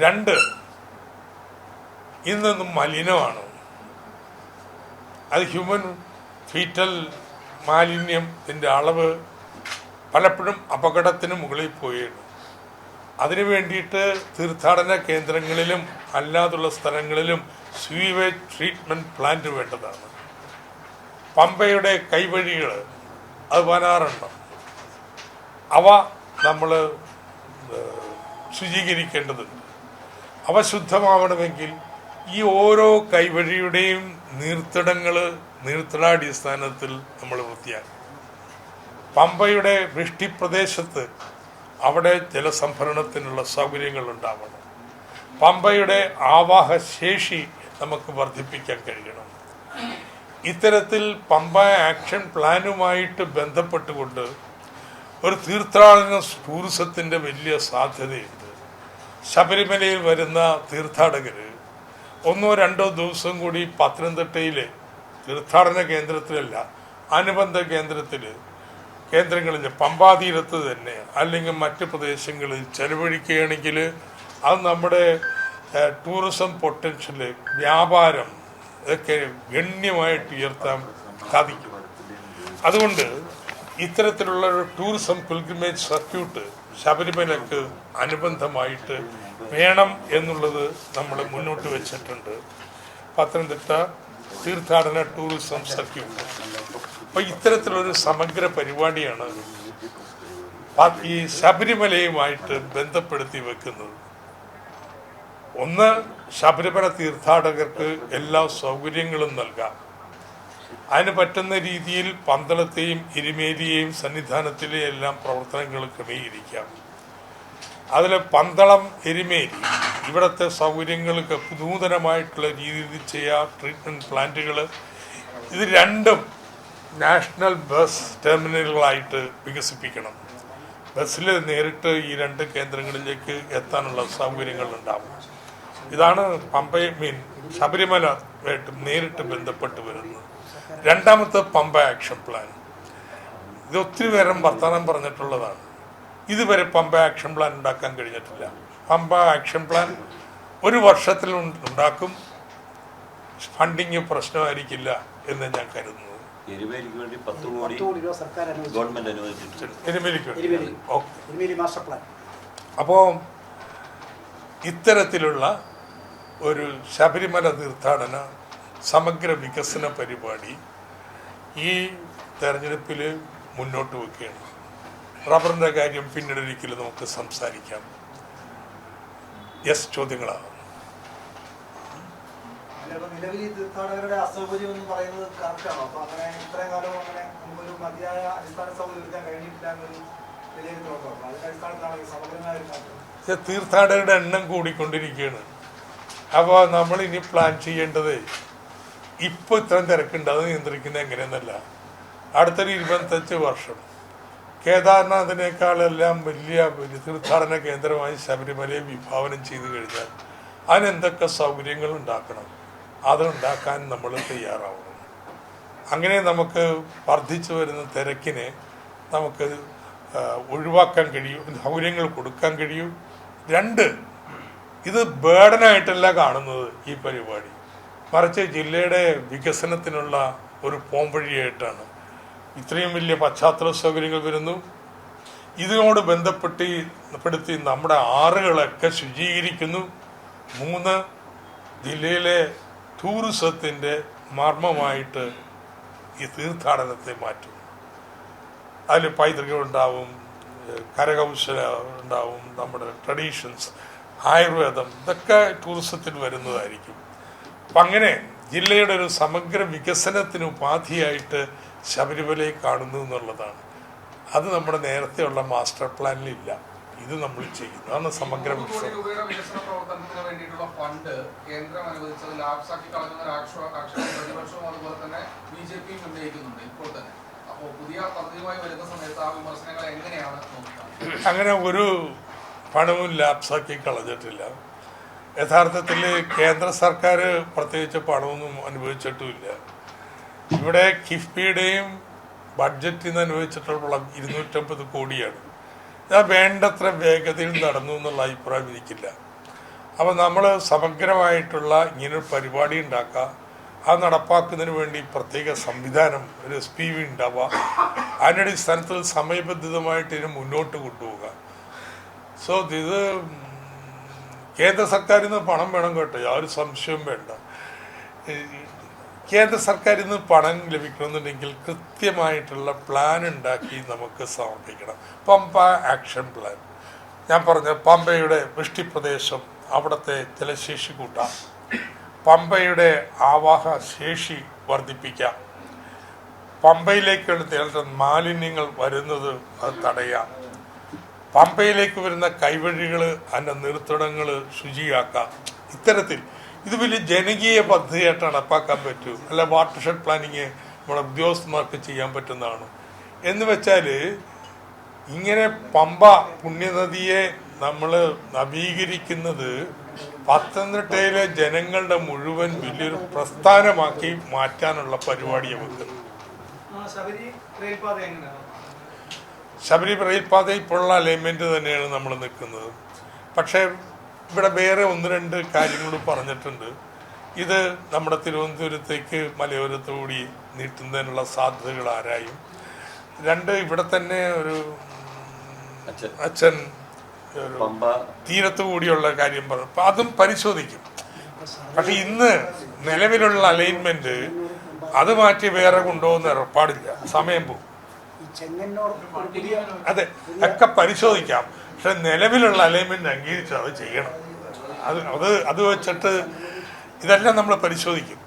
രണ്ട്, ഇന്നും മലിനമാണ്. അത് ഹ്യൂമൻ ഫീറ്റൽ മാലിന്യത്തിൻ്റെ അളവ് പലപ്പോഴും അപകടത്തിന് മുകളിൽ പോയാണ്. അതിനു വേണ്ടിയിട്ട് തീർത്ഥാടന കേന്ദ്രങ്ങളിലും അല്ലാതുള്ള സ്ഥലങ്ങളിലും സ്വീവേജ് ട്രീറ്റ്മെൻറ്റ് പ്ലാന്റ് വേണ്ടതാണ്. പമ്പയുടെ കൈവഴികൾ അത് 16 അവ നമ്മൾ ശുചീകരിക്കേണ്ടതുണ്ട്. അവ ശുദ്ധമാവണമെങ്കിൽ ഈ ഓരോ കൈവഴിയുടെയും നീർത്തടാടിസ്ഥാനത്തിൽ നമ്മൾ വൃത്തിയാക്കും. പമ്പയുടെ വൃഷ്ടിപ്രദേശത്ത് അവിടെ ജലസംഭരണത്തിനുള്ള സൗകര്യങ്ങൾ ഉണ്ടാവണം. പമ്പയുടെ ആവാഹശേഷി നമുക്ക് വർദ്ധിപ്പിക്കാൻ കഴിയണം. ഇത്തരത്തിൽ പമ്പ ആക്ഷൻ പ്ലാനുമായിട്ട് ബന്ധപ്പെട്ടുകൊണ്ട് ഒരു തീർത്ഥാടന ടൂറിസത്തിൻ്റെ വലിയ സാധ്യതയുണ്ട്. ശബരിമലയിൽ വരുന്ന തീർത്ഥാടകർ 1-2 ദിവസം കൂടി പത്തനംതിട്ടയിലെ തീർത്ഥാടന കേന്ദ്രത്തിലല്ല, അനുബന്ധ കേന്ദ്രങ്ങളിൽ പമ്പാതീരത്ത് തന്നെ അല്ലെങ്കിൽ മറ്റ് പ്രദേശങ്ങളിൽ ചെലവഴിക്കുകയാണെങ്കിൽ അത് നമ്മുടെ ടൂറിസം പൊട്ടൻഷ്യല്, വ്യാപാരം ഇതൊക്കെ ഗണ്യമായിട്ട് ഉയർത്താൻ സാധിക്കും. അതുകൊണ്ട് ഇത്തരത്തിലുള്ള ഒരു ടൂറിസം പിൽഗ്രിമേജ് സർക്യൂട്ട് ശബരിമലക്ക് അനുബന്ധമായിട്ട് വേണം എന്നുള്ളത് നമ്മൾ മുന്നോട്ട് വെച്ചിട്ടുണ്ട്. പത്തനംതിട്ട തീർത്ഥാടന ടൂറിസം സർക്യൂട്ട്. അപ്പോൾ ഇത്തരത്തിലൊരു സമഗ്ര പരിപാടിയാണ് ഈ ശബരിമലയുമായിട്ട് ബന്ധപ്പെടുത്തി വെക്കുന്നത്. ഒന്ന്, ശബരിമല തീർത്ഥാടകർക്ക് എല്ലാ സൗകര്യങ്ങളും നൽകാം. അതിന് പറ്റുന്ന രീതിയിൽ പന്തളത്തെയും എരുമേലിയെയും സന്നിധാനത്തിലെയും എല്ലാം പ്രവർത്തനങ്ങൾ ക്രമീകരിക്കാം. അതിൽ പന്തളം, എരുമേലി ഇവിടുത്തെ സൗകര്യങ്ങൾക്ക് നൂതനമായിട്ടുള്ള രീതിയിൽ ചെയ്യാം. ട്രീറ്റ്മെൻറ്റ് പ്ലാന്റുകൾ ഇത് രണ്ടും നാഷണൽ ബസ് ടെർമിനലുകളായിട്ട് വികസിപ്പിക്കണം. ബസ്സിൽ നേരിട്ട് ഈ 2 കേന്ദ്രങ്ങളിലേക്ക് എത്താനുള്ള സൗകര്യങ്ങൾ ഉണ്ടാവും. ഇതാണ് ശബരിമലയായിട്ട് നേരിട്ട് ബന്ധപ്പെട്ട് വരുന്നത്. രണ്ടാമത്തെ പമ്പ ആക്ഷൻ പ്ലാൻ. ഇത് ഒത്തിരി പേരും വർത്തമാനം പറഞ്ഞിട്ടുള്ളതാണ്. ഇതുവരെ പമ്പ ആക്ഷൻ പ്ലാൻ ഉണ്ടാക്കാൻ കഴിഞ്ഞിട്ടില്ല. പമ്പ ആക്ഷൻ പ്ലാൻ 1 വർഷത്തിൽ ഉണ്ടാക്കും. ഫണ്ടിങ് പ്രശ്നമായിരിക്കില്ല എന്ന് ഞാൻ കരുതുന്നത്. അപ്പോൾ ഇത്തരത്തിലുള്ള ഒരു ശബരിമല തീർത്ഥാടന സമഗ്ര വികസന പരിപാടി ഈ തെരഞ്ഞെടുപ്പിൽ മുന്നോട്ട് വെക്കുകയാണ്. റബ്ബറിൻ്റെ കാര്യം പിന്നീട് ഒരിക്കലും നമുക്ക് സംസാരിക്കാം. ചോദ്യങ്ങളാണ്. നിലവിൽ തീർത്ഥാടകരുടെ അസൗകര്യം എന്ന് പറയുന്നത് കറക്റ്റാണോ? അപ്പൊ അങ്ങനെ ഇത്രയും കാലം അങ്ങനെ നമുക്കൊരു മതിയായ അടിസ്ഥാന സൗകര്യം ഒരുക്കാൻ കഴിഞ്ഞിട്ടില്ല എന്നൊരു വിലയിരുത്തലുണ്ടോ? അതിന്റെ അടിസ്ഥാനത്തിലാണ് സമഗ്രമായ ഒരു മാറ്റം. തീർത്ഥാടകരുടെ എണ്ണം കൂടിക്കൊണ്ടിരിക്കുകയാണ്. അപ്പോൾ നമ്മൾ ഇനി പ്ലാൻ ചെയ്യേണ്ടത് ഇപ്പോൾ ഇത്രയും തിരക്കുണ്ട് അത് നിയന്ത്രിക്കുന്നത് എങ്ങനെയെന്നല്ല, അടുത്തൊരു 25 വർഷം കേദാർനാഥിനേക്കാളെല്ലാം വലിയ തീർത്ഥാടന കേന്ദ്രമായി ശബരിമലയെ വിഭാവനം ചെയ്തു കഴിഞ്ഞാൽ അതിനെന്തൊക്കെ സൗകര്യങ്ങൾ ഉണ്ടാക്കണം, അതുണ്ടാക്കാൻ നമ്മൾ തയ്യാറാവണം. അങ്ങനെ നമുക്ക് വർദ്ധിച്ചു വരുന്ന തിരക്കിനെ നമുക്ക് ഒഴിവാക്കാൻ കഴിയും, സൗകര്യങ്ങൾ കൊടുക്കാൻ കഴിയും. 2, ഇത് ബേർഡനായിട്ടല്ല കാണുന്നത് ഈ പരിപാടി, മറിച്ച് ജില്ലയുടെ വികസനത്തിനുള്ള ഒരു പോംവഴിയായിട്ടാണ്. ഇത്രയും വലിയ പശ്ചാത്തല സൗകര്യങ്ങൾ വരുന്നു. ഇതിനോട് ബന്ധപ്പെടുത്തി നമ്മുടെ ആറുകളൊക്കെ ശുചീകരിക്കുന്നു. 3, ജില്ലയിലെ ടൂറിസത്തിൻ്റെ മർമ്മമായിട്ട് ഈ തീർത്ഥാടനത്തെ മാറ്റും. അതിൽ പൈതൃകം ഉണ്ടാവും, കരകൗശലം ഉണ്ടാവും, നമ്മുടെ ട്രഡീഷൻസ്, ആയുർവേദം, ഇതൊക്കെ ടൂറിസത്തിൽ വരുന്നതായിരിക്കും. അപ്പം അങ്ങനെ ജില്ലയുടെ ഒരു സമഗ്ര വികസനത്തിന് ഉപാധിയായിട്ട് ശബരിമലയെ കാണുന്നു എന്നുള്ളതാണ്. അത് നമ്മുടെ നേരത്തെയുള്ള മാസ്റ്റർ പ്ലാനിലില്ല. ഇത് നമ്മൾ ചെയ്യുന്നു. അതാണ് സമഗ്ര വികസന പ്രവർത്തനത്തിന് വേണ്ടിയിട്ടുള്ള ഫണ്ട് കേന്ദ്രം അനുവദിച്ചത് ലാപ്സാക്കി കളഞ്ഞ പ്രതിപക്ഷവും അതുപോലെ തന്നെ BJP ഉന്നയിക്കുന്നുണ്ട് ഇപ്പോൾ തന്നെ. അപ്പോൾ പുതിയ പദ്ധതിയുമായി വരുന്ന സമയത്ത് ആ വിമർശനങ്ങൾ എങ്ങനെയാണ് നോക്കുക? അങ്ങനെ ഒരു പണവും ലാപ്സാക്കി കളഞ്ഞിട്ടില്ല. യഥാർത്ഥത്തിൽ കേന്ദ്ര സർക്കാർ പ്രത്യേകിച്ച് പണമൊന്നും അനുഭവിച്ചിട്ടുമില്ല. ഇവിടെ കിഫ്ബിയുടെയും ബഡ്ജറ്റിൽ നിന്ന് അനുഭവിച്ചിട്ടുള്ള 250 കോടിയാണ്. ഞാൻ വേണ്ടത്ര വേഗതയിൽ നടന്നു എന്നുള്ള അഭിപ്രായം എനിക്കില്ല. അപ്പോൾ നമ്മൾ സമഗ്രമായിട്ടുള്ള ഇങ്ങനൊരു പരിപാടി ഉണ്ടാക്കുക, അത് നടപ്പാക്കുന്നതിന് വേണ്ടി പ്രത്യേക സംവിധാനം ഒരു SPV ഉണ്ടാവുക, അതിൻ്റെ അടിസ്ഥാനത്തിൽ സമയബന്ധിതമായിട്ട് ഇതിനെ മുന്നോട്ട് കൊണ്ടുപോവുക. സോ ഇത് കേന്ദ്ര സർക്കാരിൽ നിന്ന് പണം വേണം കേട്ടോ, യാതൊരു സംശയവും വേണ്ട. കേന്ദ്ര സർക്കാരിൽ നിന്ന് പണം ലഭിക്കണമെന്നുണ്ടെങ്കിൽ കൃത്യമായിട്ടുള്ള പ്ലാൻ ഉണ്ടാക്കി നമുക്ക് സമർപ്പിക്കണം. പമ്പ ആക്ഷൻ പ്ലാൻ, ഞാൻ പറഞ്ഞ പമ്പയുടെ വൃഷ്ടിപ്രദേശം, അവിടുത്തെ ജലശേഷി കൂട്ടാം, പമ്പയുടെ ആവാഹ ശേഷി വർദ്ധിപ്പിക്കാം, പമ്പയിലേക്ക് മാലിന്യങ്ങൾ വരുന്നത് അത് തടയാം, പമ്പയിലേക്ക് വരുന്ന കൈവഴികൾ അതിൻ്റെ നിർത്തടങ്ങൾ ശുചിയാക്കാം. ഇത്തരത്തിൽ ഇത് വലിയ ജനകീയ പദ്ധതിയായിട്ട് നടപ്പാക്കാൻ പറ്റൂ. അല്ല വാട്ടർഷെഡ് പ്ലാനിങ് നമ്മുടെ ഉദ്യോഗസ്ഥന്മാർക്ക് ചെയ്യാൻ പറ്റുന്നതാണ്. എന്ന് വെച്ചാൽ ഇങ്ങനെ പമ്പ പുണ്യനദിയെ നമ്മൾ നവീകരിക്കുന്നത് പത്തനംതിട്ടയിലെ ജനങ്ങളുടെ മുഴുവൻ വലിയൊരു പ്രസ്ഥാനമാക്കി മാറ്റാനുള്ള പരിപാടി നമുക്ക്. ശബരി റെയിൽപാത ഇപ്പോഴുള്ള അലൈൻമെന്റ് തന്നെയാണ് നമ്മൾ നിൽക്കുന്നത്. പക്ഷേ ഇവിടെ വേറെ 1-2 കാര്യങ്ങൾ പറഞ്ഞിട്ടുണ്ട്. ഇത് നമ്മുടെ തിരുവനന്തപുരത്തേക്ക് മലയോരത്തുകൂടി നീട്ടുന്നതിനുള്ള സാധ്യതകൾ ആരായും. 2 ഇവിടെ തന്നെ ഒരു അച്ഛൻ തീരത്തു കൂടിയുള്ള കാര്യം പറഞ്ഞു. അപ്പം അതും പരിശോധിക്കും. പക്ഷെ ഇന്ന് നിലവിലുള്ള അലൈൻമെന്റ് അത് മാറ്റി വേറെ കൊണ്ടുപോകുന്ന ഏർപ്പാടില്ല, സമയം പോകും. അതെ, ഒക്കെ പരിശോധിക്കാം. പക്ഷെ നിലവിലുള്ള അലൈൻമെന്റ് അംഗീകരിച്ച് അത് ചെയ്യണം. അത് വെച്ചിട്ട് ഇതെല്ലാം നമ്മൾ പരിശോധിക്കും.